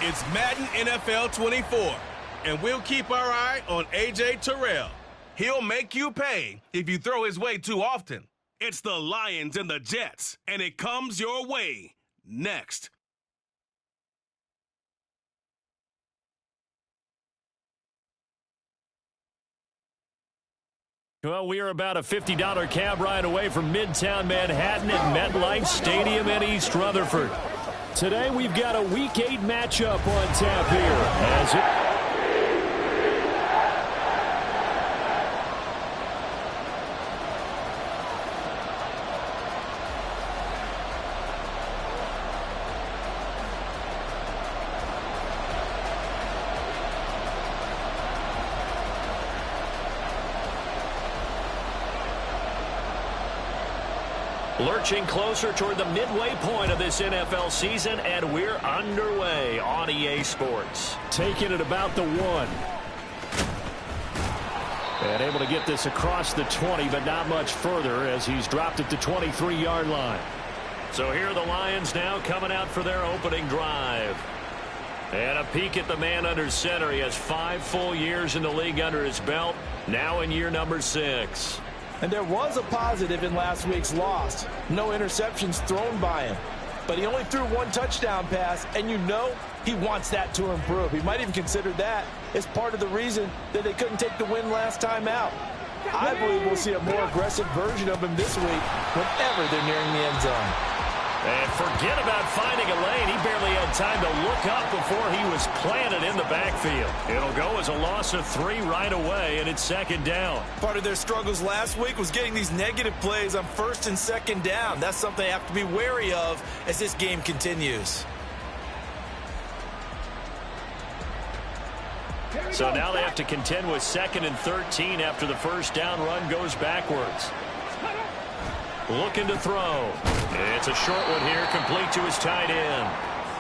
It's Madden NFL 24, and we'll keep our eye on A.J. Terrell. He'll make you pay if you throw his way too often. It's the Lions and the Jets, and it comes your way next. Well, we are about a $50 cab ride away from Midtown Manhattan at MetLife Stadium in East Rutherford. Today, we've got a Week 8 matchup on tap here. Lurching closer toward the midway point of this NFL season, and we're underway on EA Sports. Taking it about the 1. And able to get this across the 20, but not much further as he's dropped it to 23-yard line. So here are the Lions now coming out for their opening drive. And a peek at the man under center. He has 5 full years in the league under his belt, now in year number 6. And there was a positive in last week's loss. No interceptions thrown by him. But he only threw 1 touchdown pass, and you know he wants that to improve. He might even consider that as part of the reason that they couldn't take the win last time out. I believe we'll see a more aggressive version of him this week whenever they're nearing the end zone. And forget about finding a lane. He barely had time to look up before he was planted in the backfield. It'll go as a loss of 3 right away, and it's 2nd down. Part of their struggles last week was getting these negative plays on 1st and 2nd down. That's something they have to be wary of as this game continues. So now they have to contend with 2nd and 13 after the 1st down run goes backwards. Looking to throw. It's a short one here, complete to his tight end.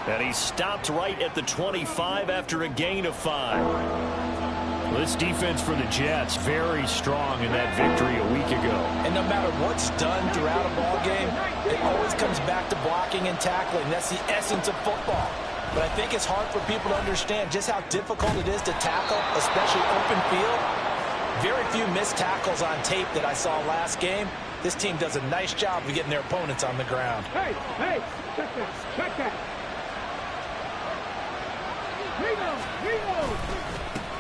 And he stopped right at the 25 after a gain of 5. This defense for the Jets, very strong in that victory a week ago. And no matter what's done throughout a ball game, it always comes back to blocking and tackling. That's the essence of football. But I think it's hard for people to understand just how difficult it is to tackle, especially open field. Very few missed tackles on tape that I saw last game. This team does a nice job of getting their opponents on the ground. Hey, check that.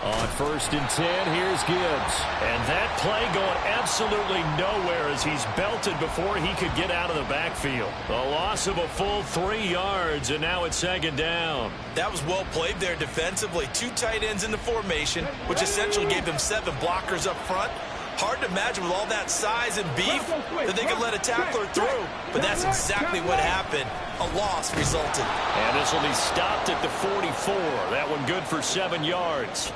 On 1st and 10, here's Gibbs. And that play going absolutely nowhere as he's belted before he could get out of the backfield. A loss of a full 3 yards, and now it's 2nd down. That was well played there defensively. 2 tight ends in the formation, which essentially gave them 7 blockers up front. Hard to imagine with all that size and beef that they could let a tackler through. But that's exactly what happened. A loss resulted. And this will be stopped at the 44. That one good for 7 yards.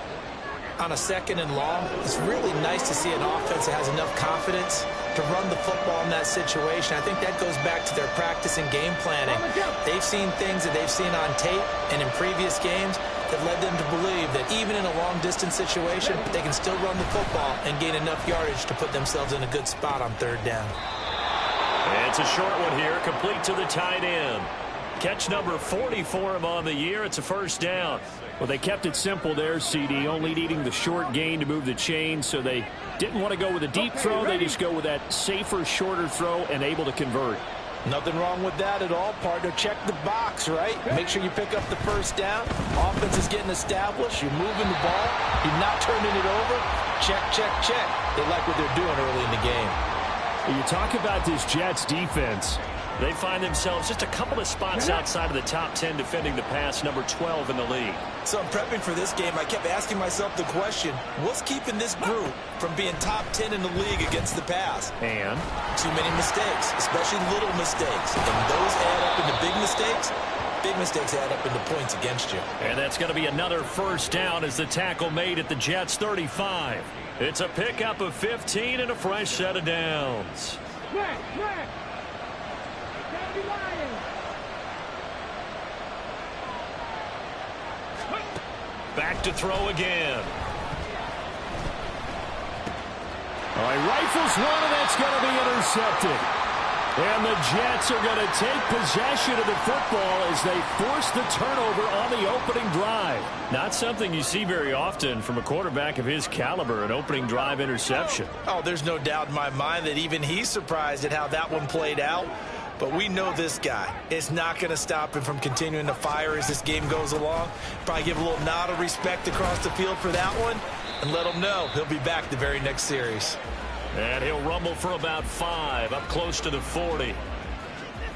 On a 2nd and long, it's really nice to see an offense that has enough confidence to run the football in that situation. I think that goes back to their practice and game planning. They've seen things that they've seen on tape and in previous games that led them to believe that even in a long-distance situation, they can still run the football and gain enough yardage to put themselves in a good spot on 3rd down. It's a short one here, complete to the tight end. Catch number 40 for him on the year. It's a 1st down. Well, they kept it simple there, CD, only needing the short gain to move the chain, so they didn't want to go with a deep throw. They just go with that safer, shorter throw and able to convert. Nothing wrong with that at all, partner. Check the box, right? Make sure you pick up the 1st down. Offense is getting established. You're moving the ball. You're not turning it over. Check, check, check. They like what they're doing early in the game. You talk about this Jets defense. They find themselves just a couple of spots outside of the top 10 defending the pass, number 12 in the league. So I'm prepping for this game. I kept asking myself the question, what's keeping this group from being top 10 in the league against the pass? And? Too many mistakes, especially little mistakes. And those add up into big mistakes. Big mistakes add up into points against you. And that's going to be another 1st down as the tackle made at the Jets' 35. It's a pickup of 15 and a fresh set of downs. Back to throw again. All right, rifles one, and that's going to be intercepted. And the Jets are going to take possession of the football as they force the turnover on the opening drive. Not something you see very often from a quarterback of his caliber, an opening drive interception. Oh, there's no doubt in my mind that even he's surprised at how that one played out. But we know this guy. It's not going to stop him from continuing to fire as this game goes along. Probably give a little nod of respect across the field for that one and let him know he'll be back the very next series. And he'll rumble for about 5, up close to the 40.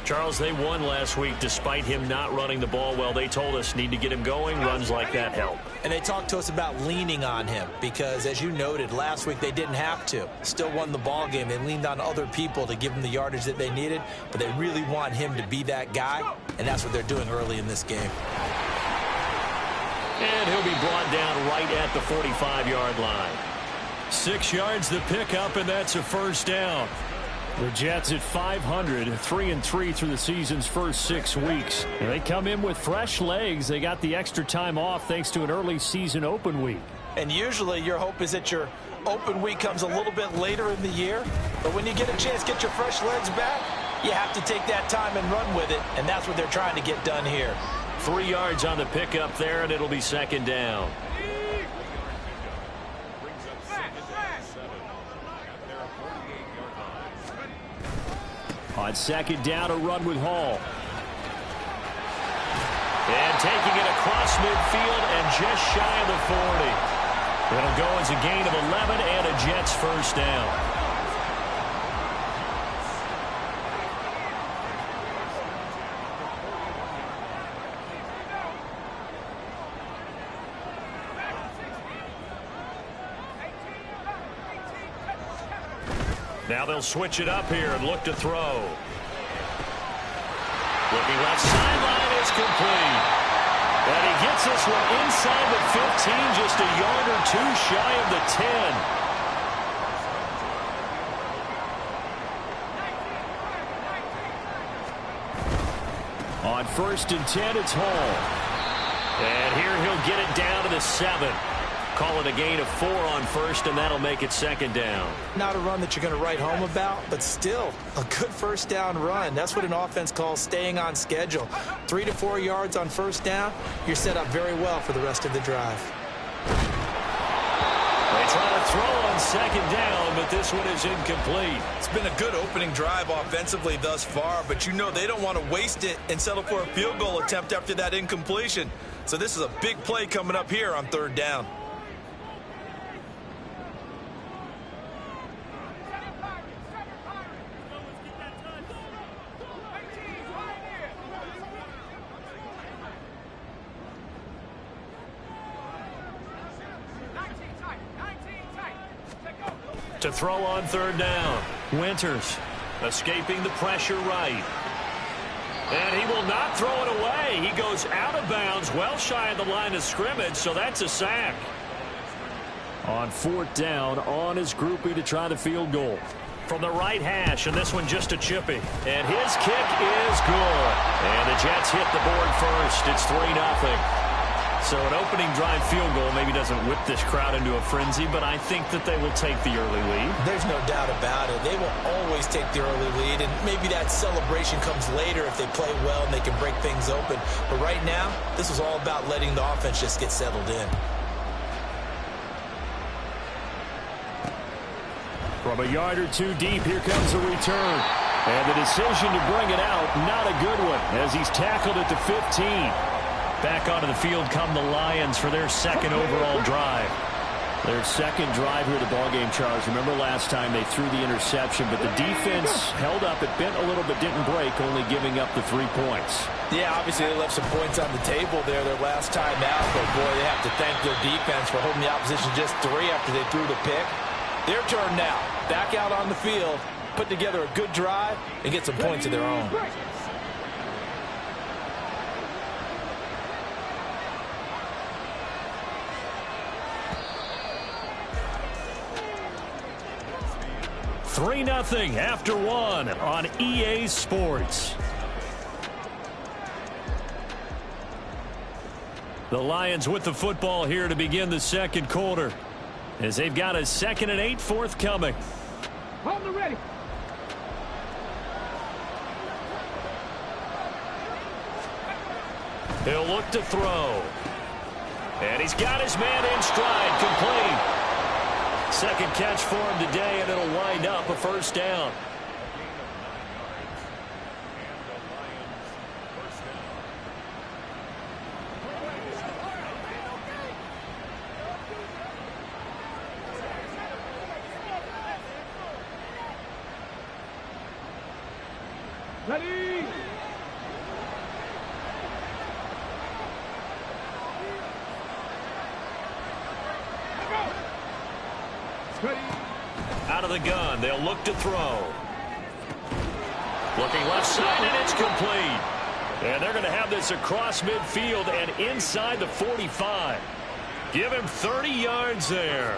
Charles, they won last week despite him not running the ball well. They told us need to get him going. Runs like that help. And they talked to us about leaning on him because, as you noted, last week they didn't have to. Still won the ball game. They leaned on other people to give them the yardage that they needed, but they really want him to be that guy, and that's what they're doing early in this game. And he'll be brought down right at the 45-yard line. 6 yards the pickup, and that's a first down. The Jets at 500, 3-3 through the season's first 6 weeks. And they come in with fresh legs. They got the extra time off thanks to an early season open week. And usually your hope is that your open week comes a little bit later in the year. But when you get a chance to get your fresh legs back, you have to take that time and run with it. And that's what they're trying to get done here. 3 yards on the pickup there, and it'll be second down. On second down, a run with Hall. And taking it across midfield and just shy of the 40. It'll go as a gain of 11 and a Jets first down. Now they'll switch it up here and look to throw. Looking left sideline is complete. And he gets this one inside the 15, just a yard or 2 shy of the 10. On 1st and 10, it's Hall. And here he'll get it down to the 7. Call it a gain of 4 on 1st, and that'll make it second down. Not a run that you're going to write home about, but still a good first down run. That's what an offense calls staying on schedule. 3 to 4 yards on first down, you're set up very well for the rest of the drive. They try to throw on second down, but this one is incomplete. It's been a good opening drive offensively thus far, but you know they don't want to waste it and settle for a field goal attempt after that incompletion. So this is a big play coming up here on 3rd down. To throw on 3rd down. Winters escaping the pressure right. And he will not throw it away. He goes out of bounds, well shy of the line of scrimmage, so that's a sack. On 4th down, on his groupie to try the field goal. From the right hash, and this one just a chippy. And his kick is good. And the Jets hit the board first. It's 3-0. So an opening drive field goal maybe doesn't whip this crowd into a frenzy, but I think that they will take the early lead. There's no doubt about it. They will always take the early lead, and maybe that celebration comes later if they play well and they can break things open. But right now, this is all about letting the offense just get settled in. From a yard or 2 deep, here comes the return. And the decision to bring it out, not a good one, as he's tackled at the 15. Back onto the field come the Lions for their 2nd overall drive. Their 2nd drive here of the ballgame, Charles. Remember last time they threw the interception, but the defense held up. It bent a little but didn't break, only giving up the 3 points. Yeah, obviously they left some points on the table there their last time out, but boy, they have to thank their defense for holding the opposition just 3 after they threw the pick. Their turn now. Back out on the field, put together a good drive, and get some points of their own. $3-0 after 1 on EA Sports. The Lions with the football here to begin the 2nd quarter, as they've got a 2nd and 8 forthcoming. Hold the ready. He'll look to throw. And he's got his man in stride, complete. Second catch for him today, and it'll wind up a first down. Ready. Out of the gun, they'll look to throw. Looking left side, and it's complete. And they're going to have this across midfield and inside the 45. Give him 30 yards there.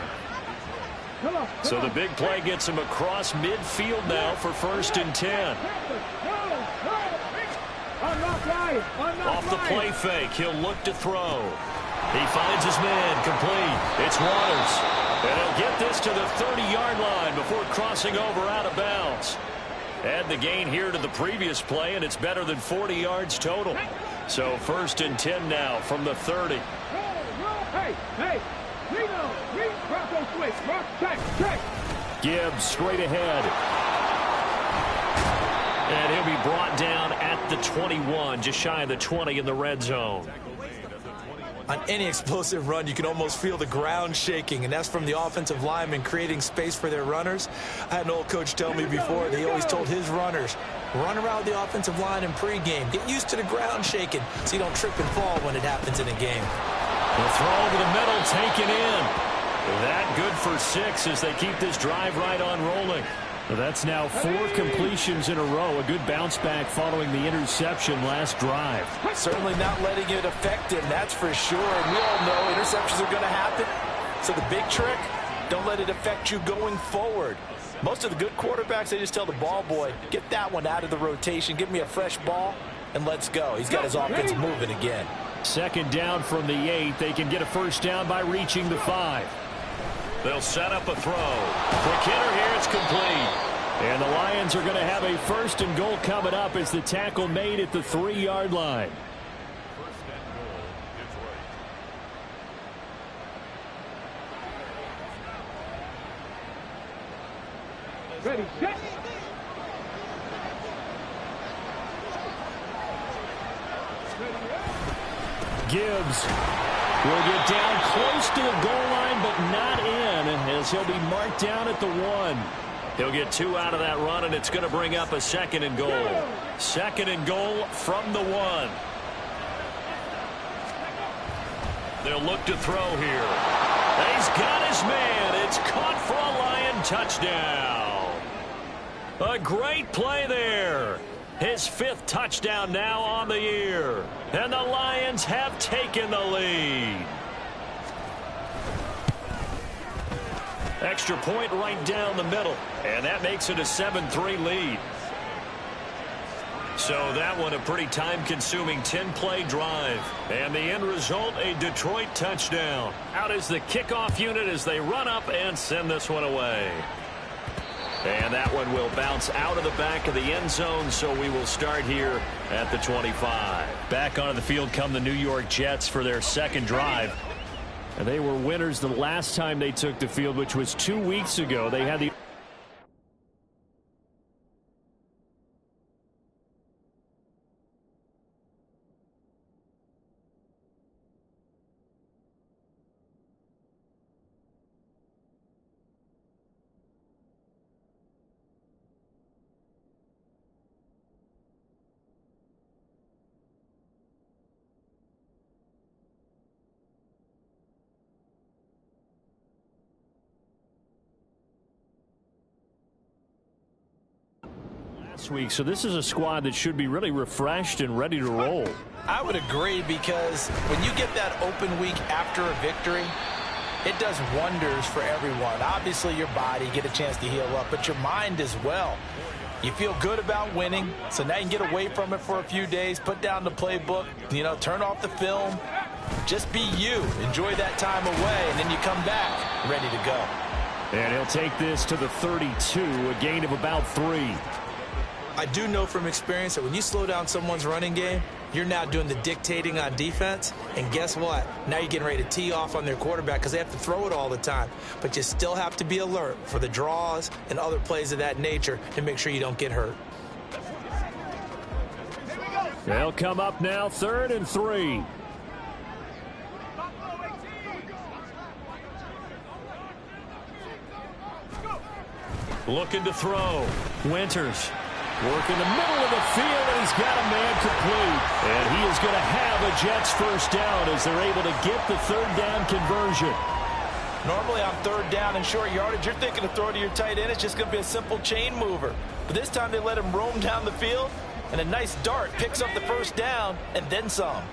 So the big play gets him across midfield now for 1st and 10. Off the play fake, he'll look to throw. He finds his man, complete. It's Waters. And he'll get this to the 30-yard line before crossing over out of bounds. Add the gain here to the previous play, and it's better than 40 yards total. So 1st and 10 now from the 30. Hey, check. Gibbs straight ahead. And he'll be brought down at the 21, just shy of the 20 in the red zone. On any explosive run, you can almost feel the ground shaking, and that's from the offensive linemen creating space for their runners. I had an old coach tell me before, he always told his runners, run around the offensive line in pregame. Get used to the ground shaking so you don't trip and fall when it happens in a game. The throw over the middle, taken in. That good for 6 as they keep this drive right on rolling. Well, that's now 4 completions in a row. A good bounce back following the interception last drive. Certainly not letting it affect him, that's for sure. And we all know interceptions are going to happen. So the big trick, don't let it affect you going forward. Most of the good quarterbacks, they just tell the ball boy, get that one out of the rotation, give me a fresh ball, and let's go. He's got his offense moving again. 2nd down from the 8. They can get a first down by reaching the 5. They'll set up a throw. Quick hitter here, it's complete. And the Lions are going to have a 1st and goal coming up as the tackle made at the 3-yard line. Ready, set. Gibbs will get down close to the goal line, but not in, as he'll be marked down at the 1. He'll get 2 out of that run, and it's going to bring up a 2nd and goal. 2nd and goal from the 1. They'll look to throw here. He's got his man. It's caught for a Lion touchdown. A great play there. His 5th touchdown now on the year. And the Lions have taken the lead. Extra point right down the middle. And that makes it a 7-3 lead. So that one a pretty time-consuming 10-play drive. And the end result, a Detroit touchdown. Out is the kickoff unit as they run up and send this one away. And that one will bounce out of the back of the end zone, so we will start here at the 25. Back onto the field come the New York Jets for their 2nd drive. And they were winners the last time they took the field, which was 2 weeks ago. They had the week, so this is a squad that should be really refreshed and ready to roll. I would agree, because when you get that open week after a victory, it does wonders for everyone. Obviously your body, get a chance to heal up, but your mind as well. You feel good about winning, so now you can get away from it for a few days, put down the playbook, turn off the film, just be you, enjoy that time away, and then you come back ready to go. And he'll take this to the 32, a gain of about 3. I do know from experience that when you slow down someone's running game, You're now doing the dictating on defense, and guess what? Now you're getting ready to tee off on their quarterback because they have to throw it all the time. But you still have to be alert for the draws and other plays of that nature to make sure you don't get hurt. They'll come up now, 3rd and 3. Looking to throw. Winters working the middle of the field, and he's got a man complete. And he is going to have a Jets first down as they're able to get the 3rd down conversion. Normally on 3rd down and short yardage, you're thinking to throw to your tight end. It's just going to be a simple chain mover. But this time they let him roam down the field, and a nice dart picks up the first down and then some.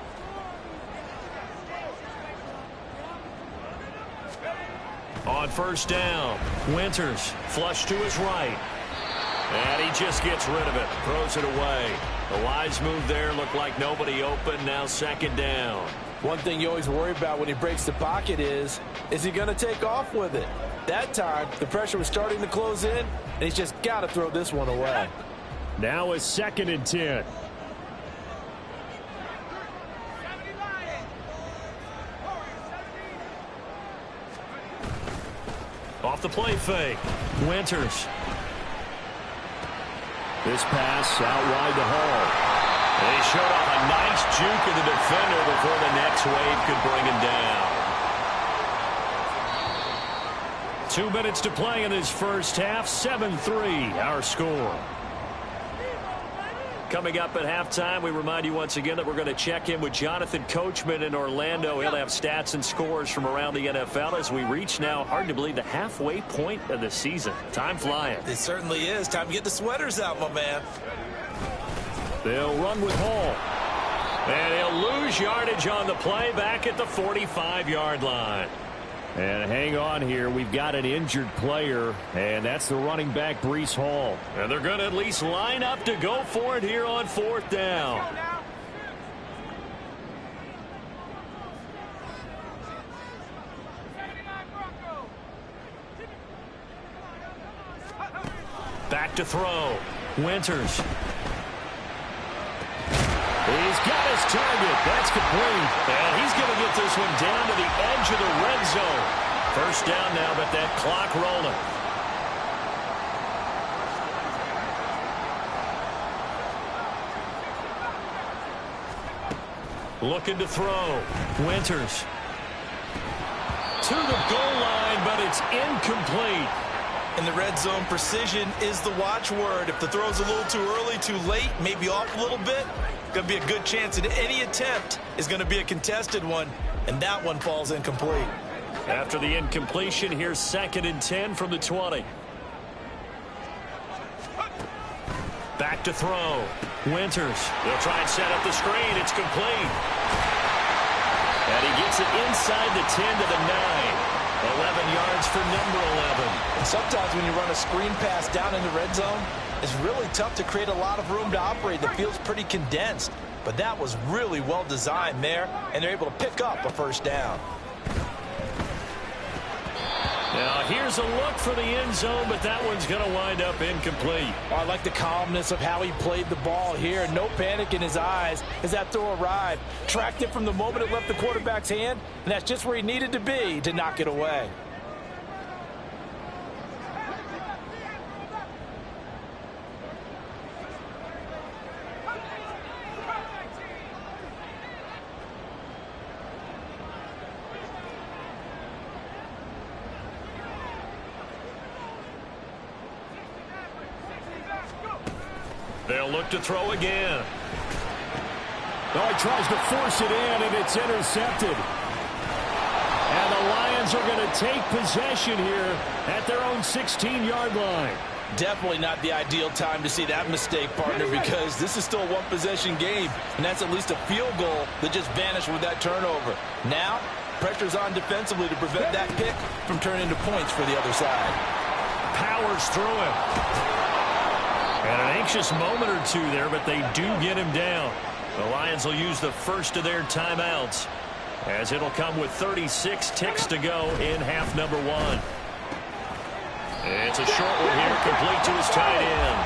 On 1st down, Winters flush to his right. And he just gets rid of it, throws it away. The wise move there, looked like nobody open, now 2nd down. One thing you always worry about when he breaks the pocket is he going to take off with it? That time, the pressure was starting to close in, and he's just got to throw this one away. Now a 2nd and 10. Off the play fake. Winters. This pass out wide to Hall. They showed off a nice juke of the defender before the next wave could bring him down. 2 minutes to play in this first half. 7-3 our score. Coming up at halftime, we remind you once again that we're going to check in with Jonathan Coachman in Orlando. He'll have stats and scores from around the NFL as we reach now, hard to believe, the halfway point of the season. Time flying. It certainly is. Time to get the sweaters out, my man. They'll run with Hall. And he'll lose yardage on the play back at the 45-yard line. And hang on here. We've got an injured player, and that's the running back, Breece Hall. And they're going to at least line up to go for it here on 4th down. Back to throw. Winters. He's got his target. That's complete. And he's going to get this one down to the edge of the red zone. First down now, but that clock rolling. Looking to throw. Winters. To the goal line, but it's incomplete. In the red zone, precision is the watchword. If the throw's a little too early, too late, maybe off a little bit, going to be a good chance that any attempt is going to be a contested one, and that one falls incomplete. After the incompletion, here's 2nd and 10 from the 20. Back to throw. Winters. They'll try and set up the screen. It's complete. And he gets it inside the 10 to the 9. 11 yards for number 11. And sometimes when you run a screen pass down in the red zone, it's really tough to create a lot of room to operate. The field's pretty condensed. But that was really well designed there, and they're able to pick up a first down. Now here's a look for the end zone, but that one's going to wind up incomplete. Oh, I like the calmness of how he played the ball here. No panic in his eyes as that throw arrived. Tracked it from the moment it left the quarterback's hand, and that's just where he needed to be to knock it away. They'll look to throw again. Oh, he tries to force it in, and it's intercepted. And the Lions are going to take possession here at their own 16-yard line. Definitely not the ideal time to see that mistake, partner, because this is still a one-possession game, and that's at least a field goal that just vanished with that turnover. Now, pressure's on defensively to prevent that pick from turning into points for the other side. Powers through him. And an anxious moment or two there, but they do get him down. The Lions will use the first of their timeouts, as it'll come with 36 ticks to go in half number 1. It's a short one here, complete to his tight end.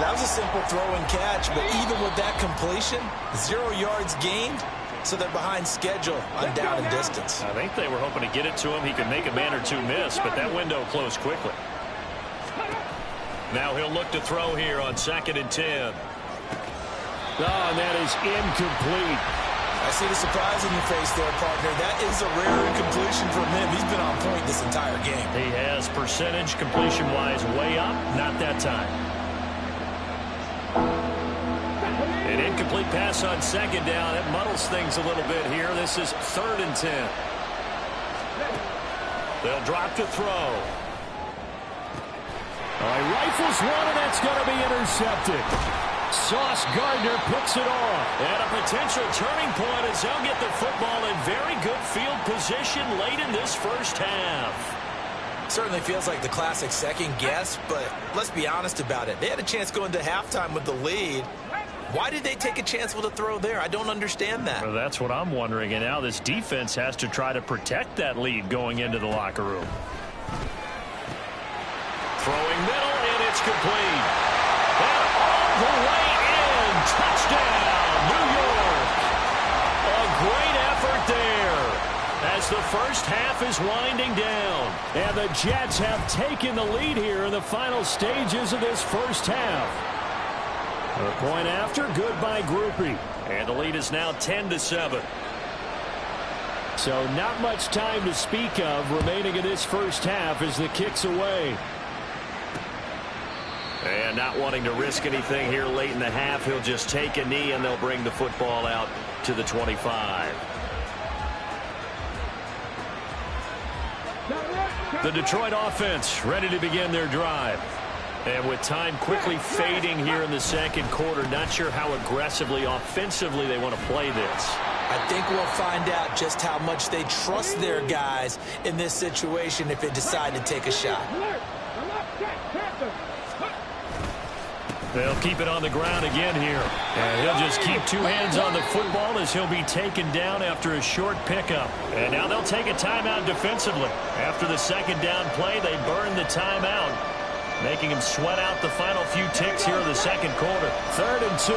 That was a simple throw and catch, but even with that completion, 0 yards gained, so they're behind schedule on down and distance. I think they were hoping to get it to him. He could make a man or two miss, but that window closed quickly. Now he'll look to throw here on 2nd and 10. Oh, and that is incomplete. I see the surprise in your face there, partner. That is a rare incompletion from him. He's been on point this entire game. He has percentage completion-wise way up. Not that time. An incomplete pass on 2nd down. That muddles things a little bit here. This is 3rd and 10. They'll drop to throw. He rifles one, and that's going to be intercepted. Sauce Gardner picks it off. And a potential turning point as they'll get the football in very good field position late in this first half. Certainly feels like the classic second guess, but let's be honest about it. They had a chance going to halftime with the lead. Why did they take a chance with a throw there? I don't understand that. Well, that's what I'm wondering. And now this defense has to try to protect that lead going into the locker room. Throwing middle, and it's complete. And all the way in. Touchdown, New York. A great effort there as the first half is winding down. And the Jets have taken the lead here in the final stages of this first half. A point after, good by Groupie. And the lead is now 10-7. So not much time to speak of remaining in this first half as the kick's away. And not wanting to risk anything here late in the half, he'll just take a knee and they'll bring the football out to the 25. The Detroit offense ready to begin their drive. And with time quickly fading here in the second quarter, not sure how aggressively, offensively they want to play this. I think we'll find out just how much they trust their guys in this situation if they decide to take a shot. They'll keep it on the ground again here. And he'll just keep two hands on the football as he'll be taken down after a short pickup. And now they'll take a timeout defensively. After the second down play, they burn the timeout, making him sweat out the final few ticks here in the second quarter. 3rd and 2.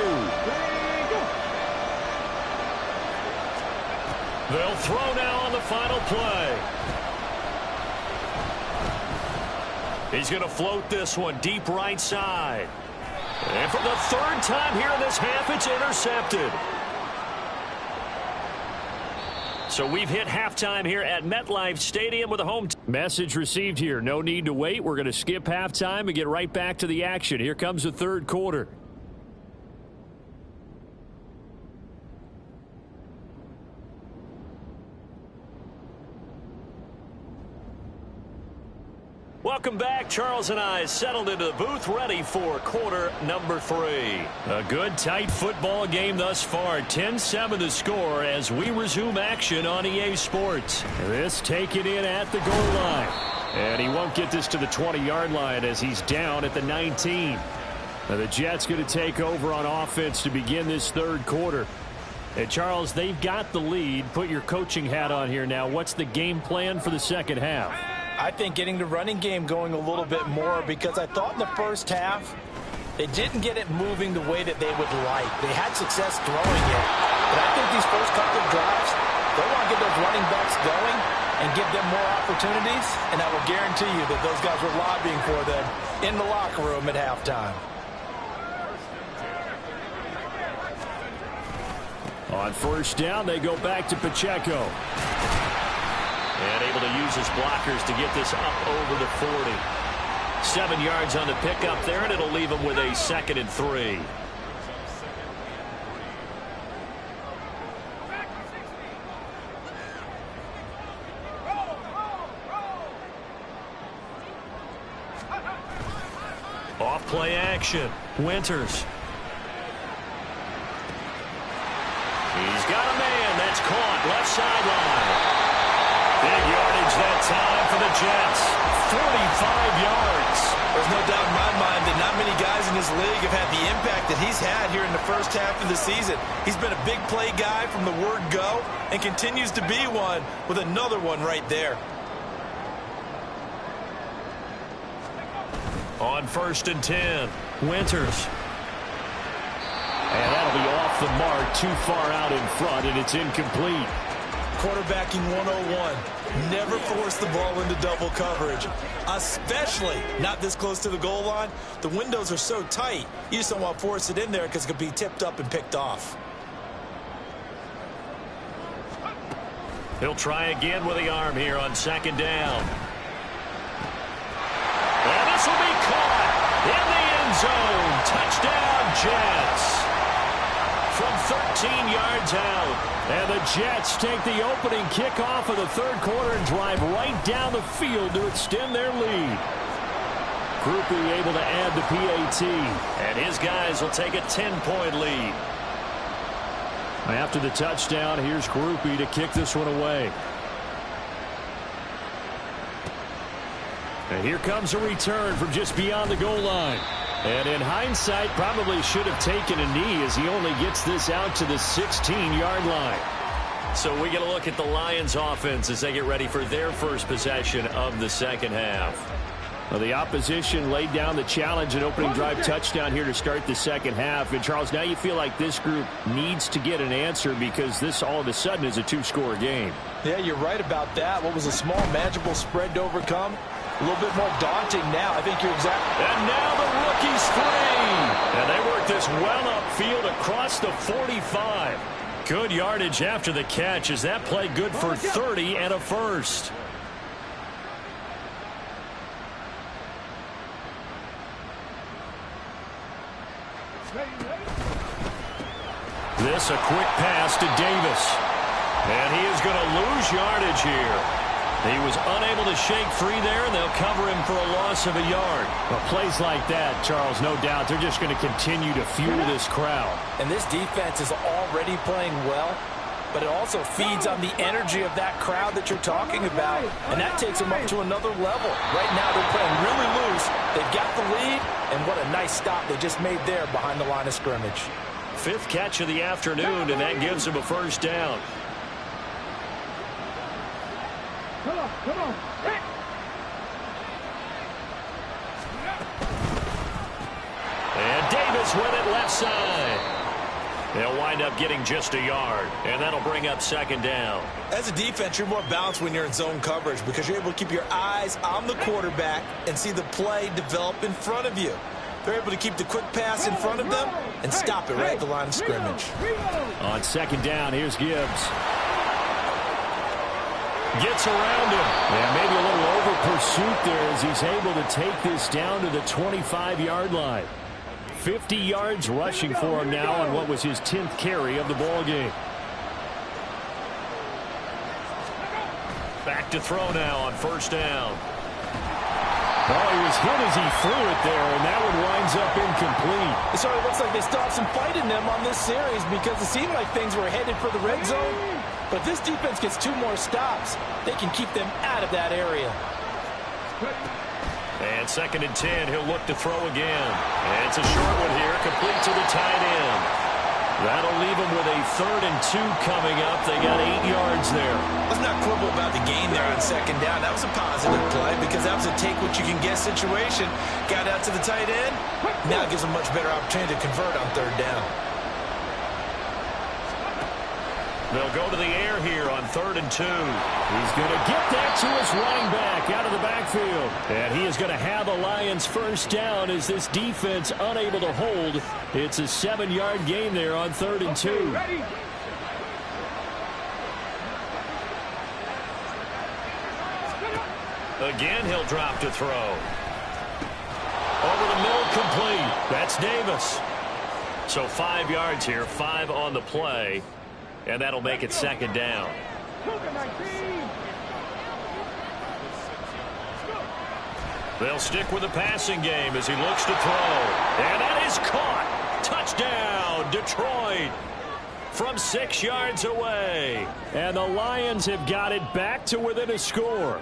They'll throw now on the final play. He's going to float this one deep right side. And for the 3rd time here in this half, it's intercepted. So we've hit halftime here at MetLife Stadium with a home. Message received here. No need to wait. We're going to skip halftime and get right back to the action. Here comes the 3rd quarter. Welcome back. Charles and I settled into the booth ready for quarter number 3. A good, tight football game thus far. 10-7 the score as we resume action on EA Sports. This taken in at the goal line. And he won't get this to the 20-yard line as he's down at the 19. Now the Jets going to take over on offense to begin this 3rd quarter. And Charles, they've got the lead. Put your coaching hat on here now. What's the game plan for the second half? I think getting the running game going a little bit more, because I thought in the first half they didn't get it moving the way that they would like. They had success throwing it, but I think these first couple of drives, they want to get those running backs going and give them more opportunities, and I will guarantee you that those guys were lobbying for them in the locker room at halftime. On 1st down, they go back to Pacheco. And able to use his blockers to get this up over the 40. 7 yards on the pickup there, and it'll leave him with a 2nd and 3. Off play action. Winters. He's got a man. That's caught. Left sideline. Big yardage that time for the Jets. 45 yards. There's no doubt in my mind that not many guys in this league have had the impact that he's had here in the first half of the season. He's been a big play guy from the word go and continues to be one with another one right there. On 1st and 10, Winters. And that'll be off the mark, too far out in front, and it's incomplete. Quarterbacking 101. Never force the ball into double coverage, especially not this close to the goal line. The windows are so tight, you just don't want to force it in there because it could be tipped up and picked off. He'll try again with the arm here on 2nd down. And this will be caught in the end zone. Touchdown, Jets. From 13 yards out. And the Jets take the opening kickoff of the 3rd quarter and drive right down the field to extend their lead. Groupie able to add the PAT. And his guys will take a 10-point lead. After the touchdown, here's Groupie to kick this one away. And here comes a return from just beyond the goal line. And in hindsight, probably should have taken a knee as he only gets this out to the 16-yard line. So we get a look at the Lions offense as they get ready for their first possession of the 2nd half. Well, the opposition laid down the challenge and opening drive touchdown here to start the 2nd half. And, Charles, now you feel like this group needs to get an answer because this all of a sudden is a 2-score game. Yeah, you're right about that. What was a small, manageable spread to overcome? A little bit more daunting now. I think you're exactly. And now the rookie's free. And they work this well upfield across the 45. Good yardage after the catch. Is that play good for 30 and a first? This a quick pass to Davis. And he is going to lose yardage here. He was unable to shake free there, and they'll cover him for a loss of a yard. Well, plays like that, Charles, no doubt, they're just going to continue to fuel this crowd. And this defense is already playing well, but it also feeds on the energy of that crowd that you're talking about, and that takes them up to another level. Right now, they're playing really loose. They've got the lead, and what a nice stop they just made there behind the line of scrimmage. 5th catch of the afternoon, and that gives him a first down. Come on, come on. And Davis with it left side. They'll wind up getting just a yard, and that'll bring up 2nd down. As a defense, you're more balanced when you're in zone coverage because you're able to keep your eyes on the quarterback and see the play develop in front of you. They're able to keep the quick pass in front of them and stop it right at the line of scrimmage. On 2nd down, here's Gibbs. Gets around him. Yeah, maybe a little over pursuit there as he's able to take this down to the 25-yard line. 50 yards rushing for him now on what was his 10th carry of the ball game. Back to throw now on 1st down. Oh, he was hit as he threw it there, and that one winds up incomplete. So it looks like they still have some fight in them on this series because it seemed like things were headed for the red zone. But if this defense gets 2 more stops, they can keep them out of that area. And 2nd and 10, he'll look to throw again. And it's a short one here, complete to the tight end. That'll leave them with a 3rd and 2 coming up. They got 8 yards there. Let's not quibble about the gain there on 2nd down. That was a positive play because that was a take-what-you-can-get situation. Got out to the tight end. Now it gives them a much better opportunity to convert on 3rd down. They'll go to the air here on 3rd and 2. He's going to get that to his running back out of the backfield. And he is going to have the Lions first down as this defense unable to hold. It's a 7-yard gain there on 3rd and 2. Again, he'll drop to throw. Over the middle, complete. That's Davis. So 5 yards here, 5 on the play. And that'll make it 2nd down. They'll stick with the passing game as he looks to throw. And that is caught. Touchdown, Detroit. From 6 yards away. And the Lions have got it back to within a score.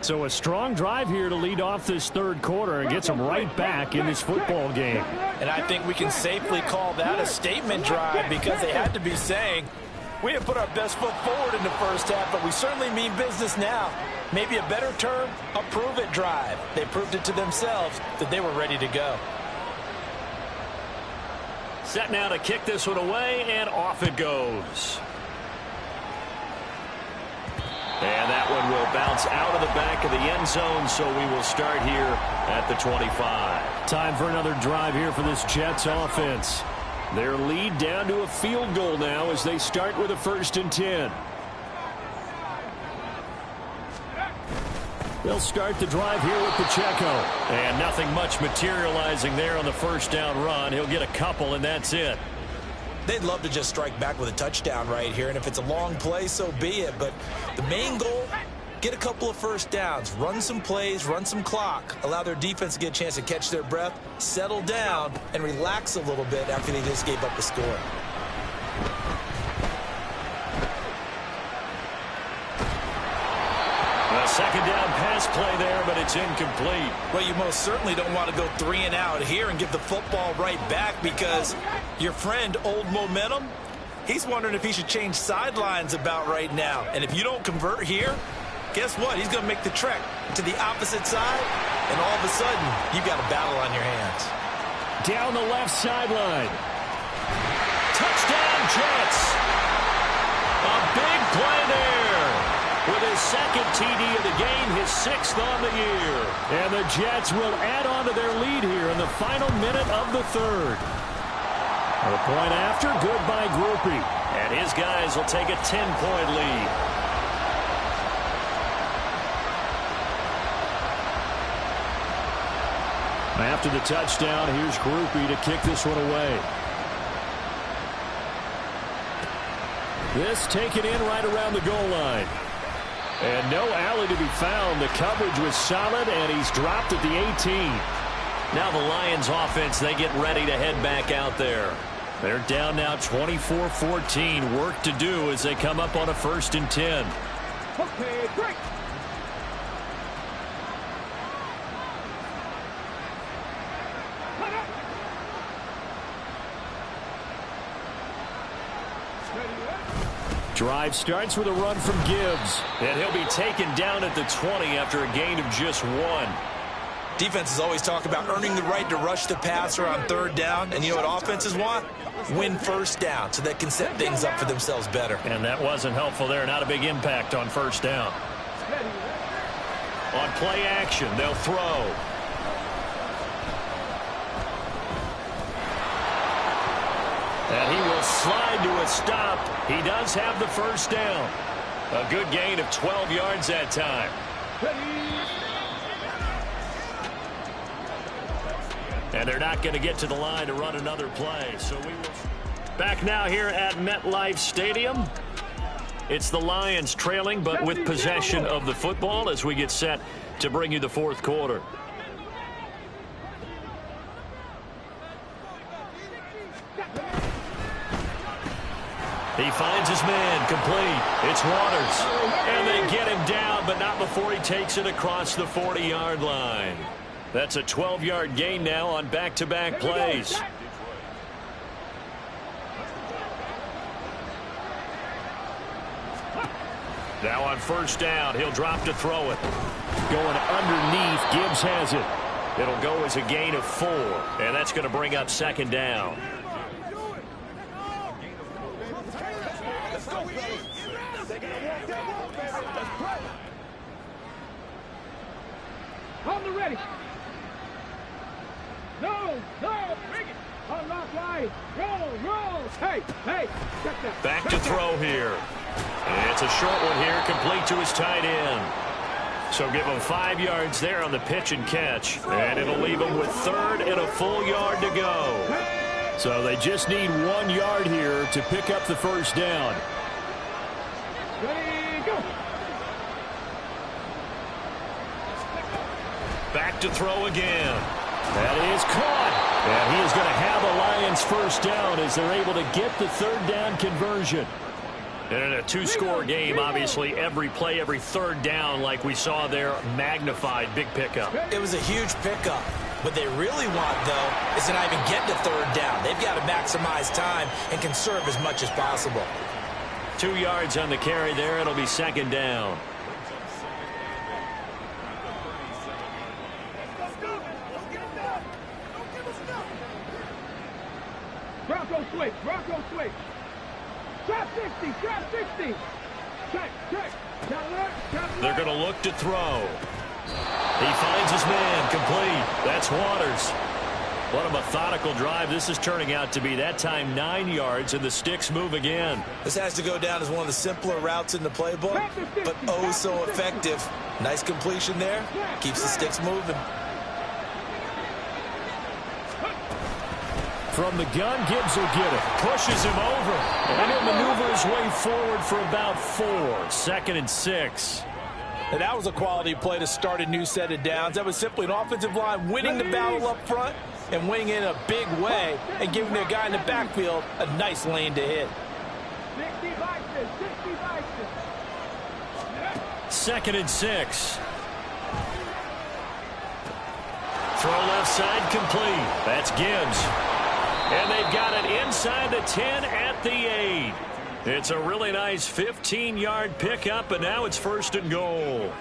So a strong drive here to lead off this 3rd quarter and gets them right back in this football game. And I think we can safely call that a statement drive because they had to be saying, We didn't put our best foot forward in the first half, but we certainly mean business now. Maybe a better term, a prove-it drive. They proved it to themselves that they were ready to go. Set now to kick this one away, and off it goes. And that one will bounce out of the back of the end zone, so we will start here at the 25. Time for another drive here for this Jets offense. Their lead down to a field goal now as they start with a 1st and 10. They'll start the drive here with Pacheco. And nothing much materializing there on the first down run. He'll get a couple, and that's it. They'd love to just strike back with a touchdown right here, and if it's a long play, so be it. But the main goal, get a couple of first downs, run some plays, run some clock, allow their defense to get a chance to catch their breath, settle down, and relax a little bit after they just gave up a score. A second down pass play there, but it's incomplete. Well, you most certainly don't want to go 3 and out here and give the football right back, because your friend, Old Momentum, he's wondering if he should change sidelines about right now. And if you don't convert here, guess what? He's going to make the trek to the opposite side, and all of a sudden, you've got a battle on your hands. Down the left sideline. Touchdown, Jets. A big play there. With his second TD of the game, his 6th on the year. And the Jets will add on to their lead here in the final minute of the 3rd. A point after, good by Groupie. And his guys will take a 10-point lead. After the touchdown, here's Groupie to kick this one away. This taken in right around the goal line. And no alley to be found. The coverage was solid, and he's dropped at the 18. Now the Lions offense, they get ready to head back out there. They're down now 24-14. Work to do as they come up on a 1st and 10. Okay, break. Drive starts with a run from Gibbs. And he'll be taken down at the 20 after a gain of just 1. Defenses always talk about earning the right to rush the passer on 3rd down. And you know what offenses want? Win 1st down so they can set things up for themselves better. And that wasn't helpful there. Not a big impact on 1st down. On play action, they'll throw. And he will slide to a stop. He does have the 1st down. A good gain of 12 yards that time. And they're not going to get to the line to run another play. So we will back now here at MetLife Stadium. It's the Lions trailing, but with possession of the football as we get set to bring you the 4th quarter. He finds his man, complete. It's Waters. And they get him down, but not before he takes it across the 40-yard line. That's a 12-yard gain now on back-to-back plays. Now on 1st down, he'll drop to throw it. Going underneath, Gibbs has it. It'll go as a gain of 4, and that's going to bring up 2nd down. On the ready. No, bring it. Unlock wide. Roll. Hey, check that. Back to throw here. It's a short one here, complete to his tight end. So give him 5 yards there on the pitch and catch. And it'll leave him with 3rd and a full yard to go. So they just need 1 yard here to pick up the 1st down. Ready, go. Back to throw again. That is caught. And he is going to have a Lions 1st down as they're able to get the 3rd down conversion. And in a 2-score game, obviously, every play, every 3rd down, like we saw there, magnified, big pickup. It was a huge pickup. What they really want, though, is to not even get to 3rd down. They've got to maximize time and conserve as much as possible. 2 yards on the carry there. It'll be second down. Bronco switch, Bronco switch. Trap 60, trap 60. Check. They're going to look to throw. He finds his man, complete. That's Waters. What a methodical drive this is turning out to be. That time 9 yards, and the sticks move again. This has to go down as one of the simpler routes in the playbook, but oh so effective. Nice completion there. Keeps the sticks moving. From the gun, Gibbs will get it. Pushes him over. And he'll maneuver his way forward for about 4. 2nd and 6. And that was a quality play to start a new set of downs. That was simply an offensive line winning the battle up front and winning in a big way and giving their guy in the backfield a nice lane to hit. 2nd and 6. Throw left side complete. That's Gibbs. And they've got it inside the 10 at the 8. It's a really nice 15-yard pickup, and now it's 1st and goal.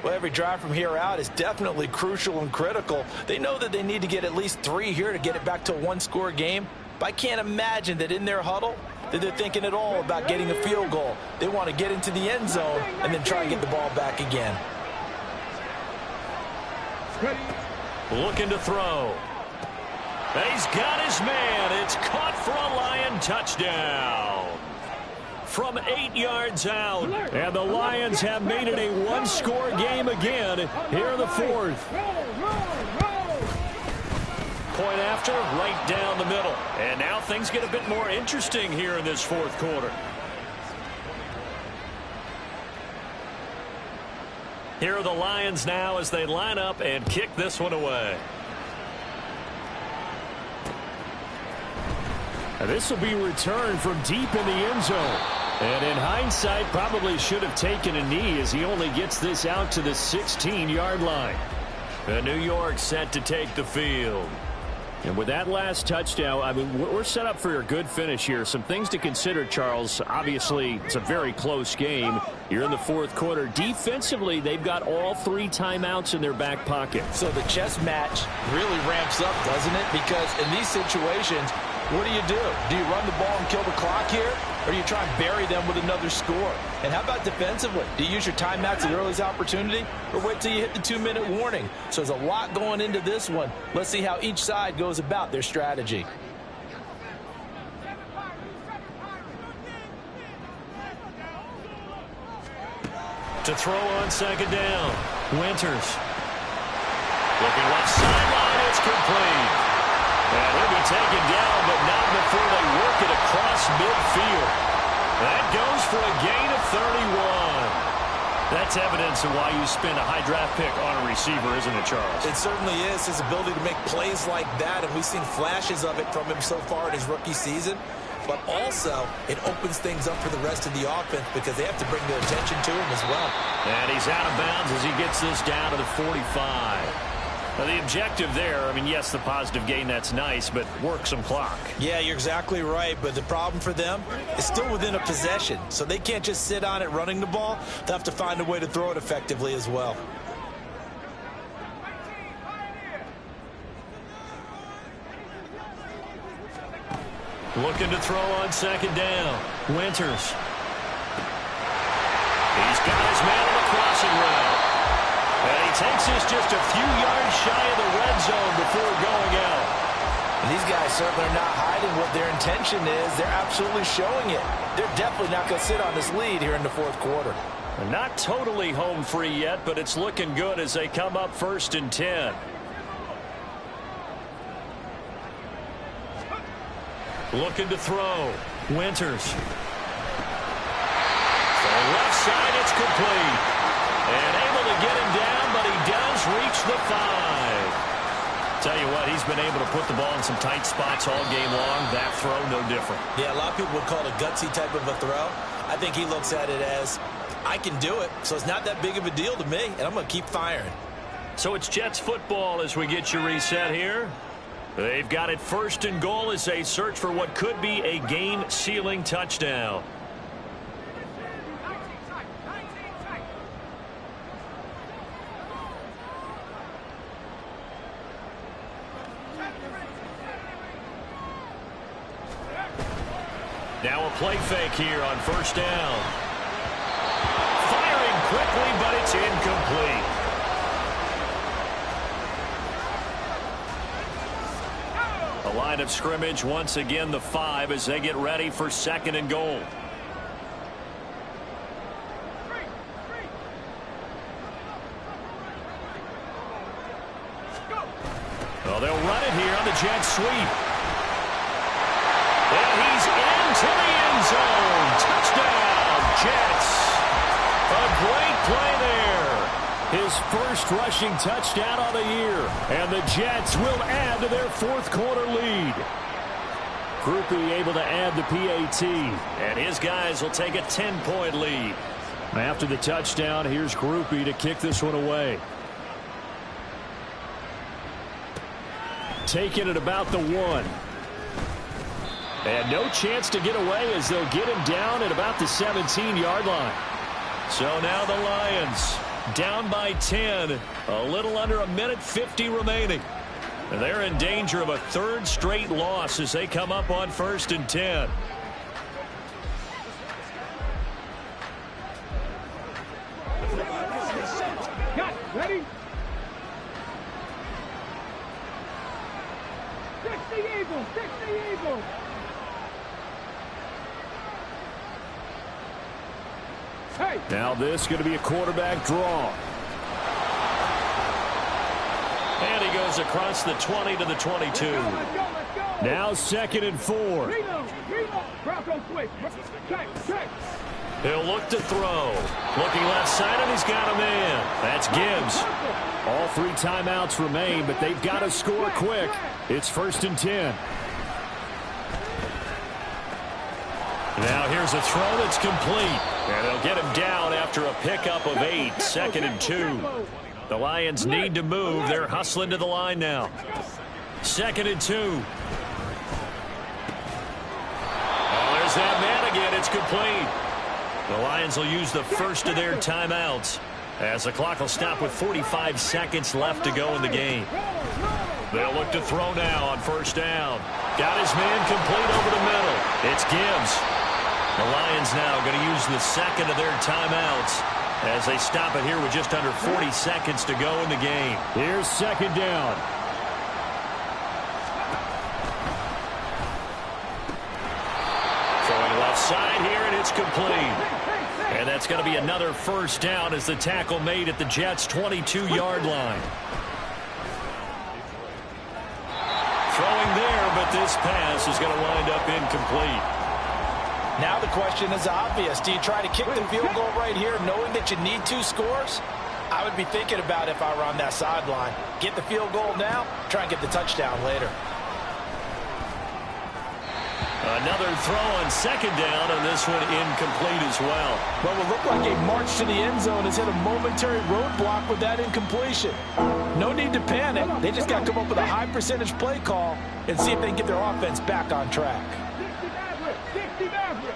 Well, every drive from here out is definitely crucial and critical. They know that they need to get at least 3 here to get it back to a one-score game. But I can't imagine that in their huddle that they're thinking at all about getting a field goal. They want to get into the end zone and then try and get the ball back again. Looking to throw. He's got his man. It's caught for a Lion touchdown. From 8 yards out. And the Lions have made it a one-score game again here in the 4th. Point after, right down the middle. And now things get a bit more interesting here in this 4th quarter. Here are the Lions now as they line up and kick this one away. And this will be returned from deep in the end zone. And in hindsight, probably should have taken a knee as he only gets this out to the 16-yard line. And New York set to take the field. And with that last touchdown, I mean, we're set up for a good finish here. Some things to consider, Charles. Obviously, it's a very close game. You're in the 4th quarter. Defensively, they've got all 3 timeouts in their back pocket. So the chess match really ramps up, doesn't it? Because in these situations, what do? Do you run the ball and kill the clock here? Or do you try and bury them with another score? And how about defensively? Do you use your timeouts at the earliest opportunity? Or wait till you hit the 2-minute warning? So there's a lot going into this one. Let's see how each side goes about their strategy. To throw on 2nd down. Winters. Looking left sideline. It's complete. And he'll be taken down, but not before they work it across midfield. That goes for a gain of 31. That's evidence of why you spend a high draft pick on a receiver, isn't it, Charles? It certainly is. His ability to make plays like that, and we've seen flashes of it from him so far in his rookie season. But also, it opens things up for the rest of the offense because they have to bring their attention to him as well. And he's out of bounds as he gets this down to the 45. Now, the objective there, I mean, yes, the positive gain, that's nice, but work some clock. Yeah, you're exactly right, but the problem for them is still within a possession, so they can't just sit on it running the ball. They'll have to find a way to throw it effectively as well. Looking to throw on 2nd down. Winters. He's got his man on the crossing route. And he takes this just a few yards shy of the red zone before going out. And these guys certainly are not hiding what their intention is. They're absolutely showing it. They're definitely not going to sit on this lead here in the 4th quarter. And not totally home free yet, but it's looking good as they come up 1st and 10. Looking to throw. Winters. From the left side, it's complete. And able to get him down, but he does reach the 5. Tell you what, he's been able to put the ball in some tight spots all game long. That throw, no different. Yeah, a lot of people would call it a gutsy type of a throw. I think he looks at it as, I can do it, so it's not that big of a deal to me, and I'm going to keep firing. So it's Jets football as we get you reset here. They've got it 1st and goal as they search for what could be a game-sealing touchdown. Now a play fake here on first down. Firing quickly, but it's incomplete. The line of scrimmage, once again, the 5 as they get ready for 2nd and goal. Well, they'll run it here on the jet sweep. And he's into the end zone. Touchdown, Jets. A great play there. His first rushing touchdown of the year. And the Jets will add to their 4th quarter lead. Groupie able to add the PAT. And his guys will take a 10-point lead. After the touchdown, here's Groupie to kick this one away. Taking it about the 1. And no chance to get away as they'll get him down at about the 17-yard line. So now the Lions down by 10. A little under 1:50 remaining. And they're in danger of a 3rd straight loss as they come up on 1st and 10. Got it. Ready? 60 Eagles! 60 Eagles! Hey! Now this is going to be a quarterback draw. And he goes across the 20 to the 22. Let's go, let's go! Now 2nd and 4. Reload! Bronco switch! Check! He'll look to throw. Looking left side, and he's got a man. That's Gibbs. All 3 timeouts remain, but they've got to score quick. It's 1st and 10. Now here's a throw that's complete. And they'll get him down after a pickup of 8. 2nd and 2. The Lions need to move. They're hustling to the line now. 2nd and 2. Oh, there's that man again. It's complete. The Lions will use the first of their timeouts as the clock will stop with 45 seconds left to go in the game. They'll look to throw now on 1st down. Got his man complete over the middle. It's Gibbs. The Lions now going to use the 2nd of their timeouts as they stop it here with just under 40 seconds to go in the game. Here's 2nd down. Throwing left side here, and it's complete. And that's going to be another 1st down as the tackle made at the Jets' 22-yard line. Throwing there, but this pass is going to wind up incomplete. Now the question is obvious. Do you try to kick the field goal right here knowing that you need 2 scores? I would be thinking about if I were on that sideline. Get the field goal now, try and get the touchdown later. Another throw on 2nd down, and this one incomplete as well. Well, it looked like a march to the end zone has hit a momentary roadblock with that incompletion. No need to panic. They just got to come up with a high percentage play call and see if they can get their offense back on track. 60 Maverick!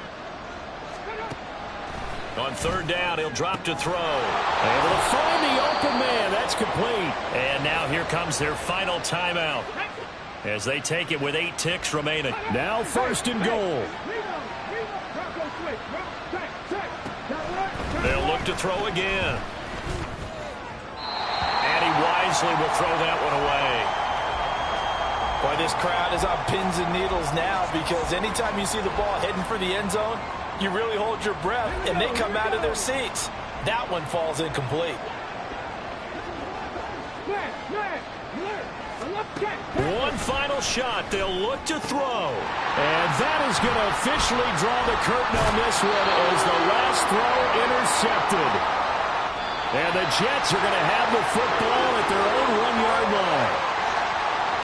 On 3rd down, he'll drop to throw. Able to find the open man. That's complete. And now here comes their final timeout as they take it with 8 ticks remaining. Now 1st and goal. They'll look to throw again. And he wisely will throw that one away. Boy, this crowd is on pins and needles now because anytime you see the ball heading for the end zone, you really hold your breath, and they come out of their seats. That one falls incomplete. One final shot. They'll look to throw. And that is going to officially draw the curtain on this one as the last throw intercepted. And the Jets are going to have the football at their own 1-yard line.